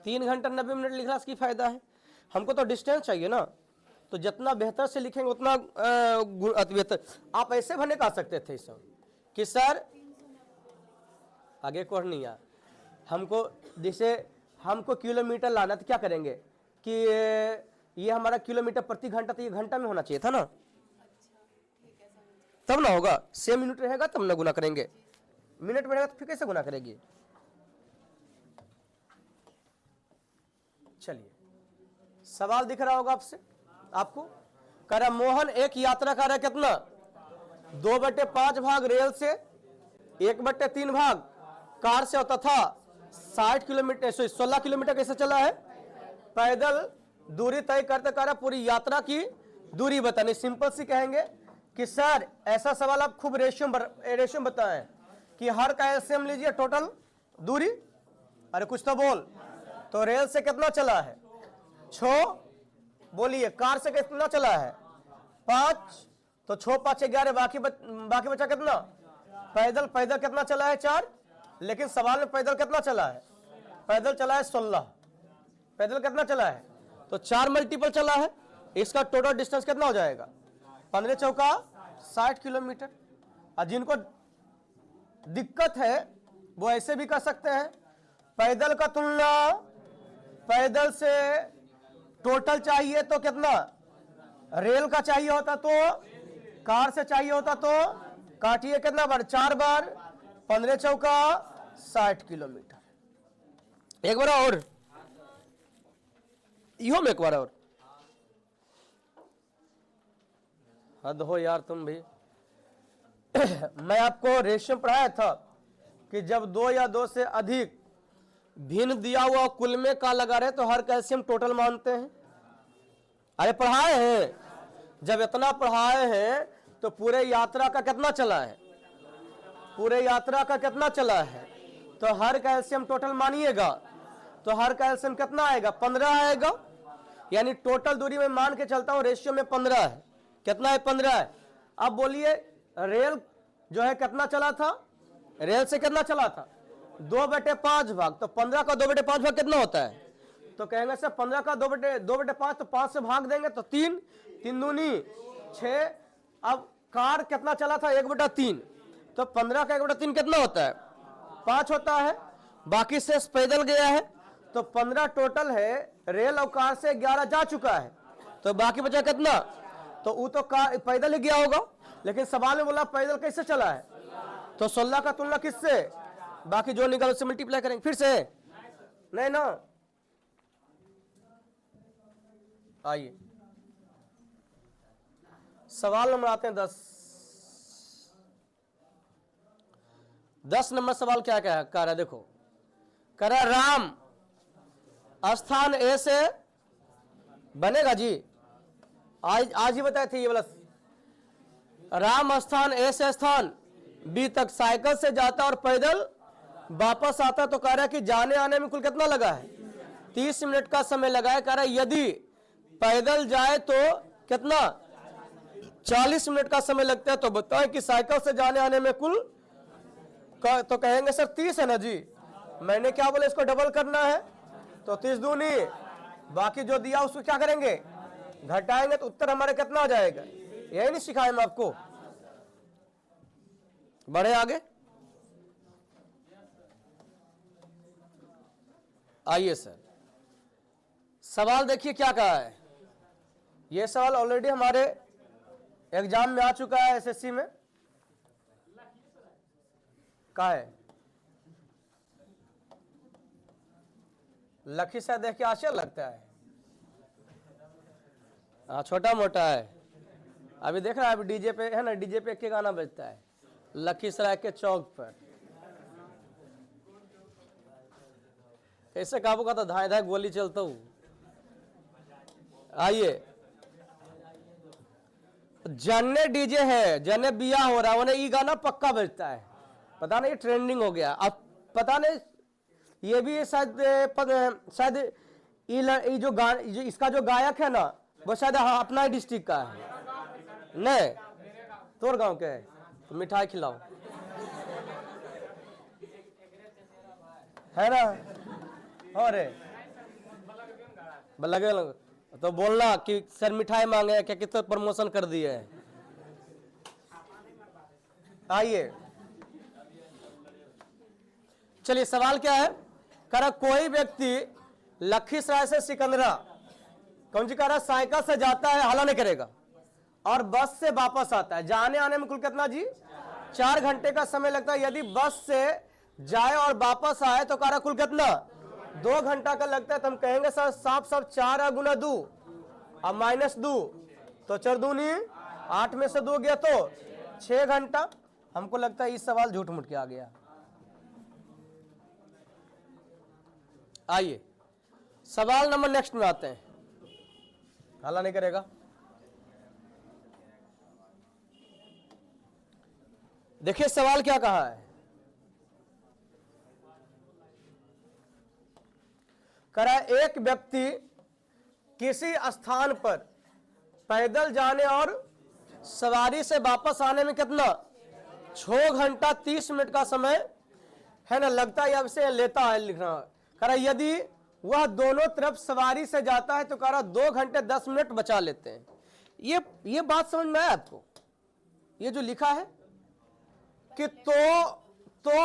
3 घंटा 90 मिनट लिखना इसकी फायदा है। हमको तो डिस्टेंस चाहिए ना, तो जितना बेहतर से लिखेंगे उतना बेहतर। आप ऐसे भरने का आ सकते थे इस कि सर आगे कॉर्निया हमको, जैसे हमको किलोमीटर लाना, तो क्या करेंगे कि ये हमारा किलोमीटर प्रति घंटा, तो ये घंटा में होना चाहिए था ना, तब ना होगा। 6 मिनट रहेगा तब ना गुना करेंगे। मिनट में रहेगा तो फिर कैसे गुना करेगी? चलिए सवाल दिख रहा होगा आपको। कह रहा मोहन एक यात्रा कर रहा है कितना? 2/5 भाग रेल से, 1/3 भाग कार से, और तथा 60 किलोमीटर 16 किलोमीटर कैसे चला है? पैदल दूरी तय करते कर पूरी यात्रा की दूरी बतानी। सिंपल सी कहेंगे कि सर ऐसा सवाल आप खूब रेशियो बताएं कि हर का एलसीएम लीजिए टोटल दूरी। अरे कुछ तो बोल। तो रेल से कितना चला है? 6। बोलिए कार से कितना चला है? 5। तो 6 5 11, बाकी बचा कितना? पैदल कितना चला है? 4। लेकिन सवाल में पैदल कितना चला है? पैदल चला है 16। पैदल कितना चला है? तो 4 मल्टीपल चला है। इसका टोटल डिस्टेंस कितना हो जाएगा? 15 चौका 60 किलोमीटर। और जिनको दिक्कत है वो ऐसे भी कर सकते हैं। पैदल का तुलना पैदल से टोटल चाहिए तो कितना? रेल का चाहिए होता तो, कार से चाहिए होता तो, काटिए कितना बार? 4 बार। 15 चौका 60 किलोमीटर। एक बार और, यो में एक बार और। हद हो यार तुम भी। मैं आपको रेशियो पढ़ाया था कि जब 2 या 2 से अधिक भिन्न दिया हुआ कुल में का लगा रहे तो हर कैल्शियम टोटल मानते हैं। अरे पढ़ाए हैं। जब इतना पढ़ाए हैं तो पूरे यात्रा का कितना चला है? पूरे यात्रा का कितना चला है? तो हर कैल्शियम टोटल मानिएगा तो हर कैल्शियम कितना आएगा? 15 आएगा। यानी टोटल दूरी में मान के चलता हूं रेशियो में 15 है। कितना है? 15 है। अब बोलिए रेल जो है कितना चला था? रेल से कितना चला था? 2/5 भाग। तो 15 का 2/5 भाग कितना होता है? तो कहेंगे सर 15 का 2/5 तो 5 से भाग देंगे तो 3, 3 दूनी 6। अब कार कितना चला था? 1/3। तो 15 का 1/3 कितना होता है? 5 होता है। बाकी शेष पैदल गया है तो 15 टोटल है। रेल और कार से 11 जा चुका है तो बाकी बचा कितना? तो वो तो कार पैदल ही गया होगा। लेकिन सवाल में बोला पैदल कैसे चला है? तो 16 का तुलना किससे? बाकी जो निकाल उससे मल्टीप्लाई करेंगे। फिर से नहीं ना। आइए सवाल नंबर आते हैं 10। 10 नंबर सवाल क्या कह रहा है, देखो कह रहा है राम स्थान ए से बनेगा जी, आज ही बताए थे ये वाला। राम स्थान ए से स्थान बी तक साइकिल से जाता और पैदल वापस आता, तो कह रहा है कि जाने आने में कुल कितना लगा है, 30 मिनट का समय लगा है। कह रहा है यदि पैदल जाए तो कितना, 40 मिनट का समय लगता है। तो बताएं कि साइकिल से जाने आने में कुल तो कहेंगे सर 30 है ना जी, मैंने क्या बोला, इसको डबल करना है, तो 30 दूनी, बाकी जो दिया उसको क्या करेंगे, घटाएंगे, तो उत्तर हमारे कितना आ जाएगा। यही नहीं सिखाए मैं आपको। बढ़े आगे, आइए सर सवाल देखिए क्या कहा है। यह सवाल ऑलरेडी हमारे एग्जाम में आ चुका है, एसएससी में कहा है। लखीसराय देख के आश्चर्य लगता है, हाँ छोटा मोटा है। अभी देख रहा है, अभी डीजे पे है ना, डीजे पे के गाना बजता है लखीसराय के चौक पर। कैसे काबू का तो धाए धाए गोली चलता हूं। आइए, जन्ने डीजे है, जन्ने बिया हो रहा है, उन्हें ये गाना पक्का बजता है। पता नहीं ट्रेंडिंग हो गया। अब पता नहीं ये भी शायद ये जो इसका जो गायक है ना, वो शायद अपना ही डिस्ट्रिक्ट का है। नहीं, तोर गांव के है, तो मिठाई खिलाओ, है ना। अरे लगे तो बोलना कि सर मिठाई मांगे क्या, कितना प्रमोशन कर दिए है। आइए चलिए, सवाल क्या है, कह रहा कोई व्यक्ति लखीसराय से सिकंदरा कौन सी कह रहा साइकिल से जाता है, हला नहीं करेगा, और बस से वापस आता है। जाने आने में कुल कितना जी, 4 घंटे का समय लगता है। यदि बस से जाए और वापस आए तो कह रहा कुल कितना, 2 घंटा का लगता है। तो हम कहेंगे सर साफ 4 गुना 2 और -2, तो 4 दूनी 8 में से 2 गया तो 6 घंटा। हमको लगता है इस सवाल झूठ मूठ के आ गया। आइए सवाल नंबर नेक्स्ट में आते हैं, हल्ला नहीं करेगा। देखिए सवाल क्या कहा है, कह रहा है एक व्यक्ति किसी स्थान पर पैदल जाने और सवारी से वापस आने में कितना, 6 घंटा 30 मिनट का समय है ना लगता है, अब से लेता है लिखना। कह रहा यदि वह दोनों तरफ सवारी से जाता है तो कह रहा 2 घंटे 10 मिनट बचा लेते हैं। ये बात समझ में आया आपको, ये जो लिखा है कि तो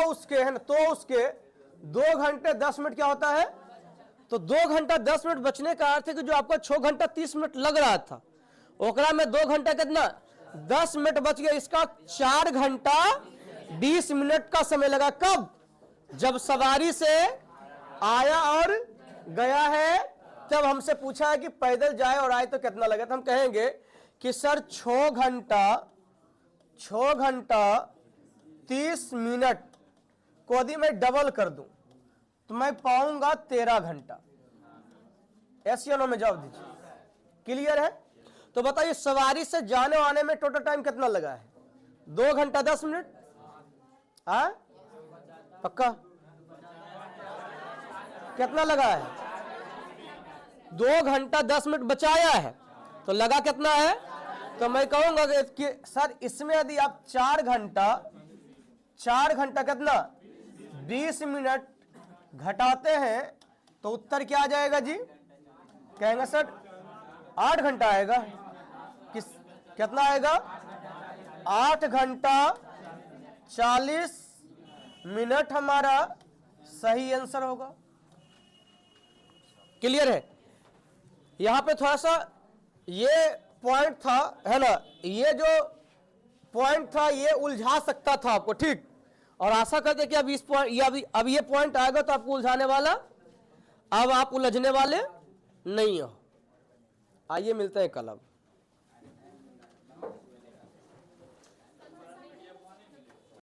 उसके है ना, तो उसके 2 घंटे 10 मिनट क्या होता है, तो 2 घंटा 10 मिनट बचने का अर्थ है कि जो आपको 6 घंटा 30 मिनट लग रहा था, ओकरा में 2 घंटा कितना 10 मिनट बच गया। इसका 4 घंटा 20 मिनट का समय लगा। कब, जब सवारी से आया और गया है, तब हमसे पूछा है कि पैदल जाए और आए तो कितना लगा। तो हम कहेंगे कि सर 6 घंटा 30 मिनट को यदि मैं डबल कर दूं तो मैं पाऊंगा 13 घंटा। एस या नो में जवाब दीजिए। क्लियर है? तो बताइए सवारी से जाने आने में टोटल टाइम कितना लगा है, 2 घंटा 10 मिनट। पक्का कितना लगा है, 2 घंटा 10 मिनट बचाया है, तो लगा कितना है। तो मैं कहूंगा कि सर इसमें यदि आप 4 घंटा कितना 20 मिनट घटाते हैं तो उत्तर क्या आ जाएगा जी, कहेंगे सर 8 घंटा आएगा। कितना आएगा, 8 घंटा 40 मिनट हमारा सही आंसर होगा। क्लियर है? यहां पे थोड़ा सा ये पॉइंट था है ना, ये जो पॉइंट था ये उलझा सकता था आपको, ठीक। और आशा करते कि अब इस पॉइंट अब ये पॉइंट आएगा तो आपको उलझाने वाला, अब आप उलझने वाले नहीं हो। आइए मिलते हैं कल अब।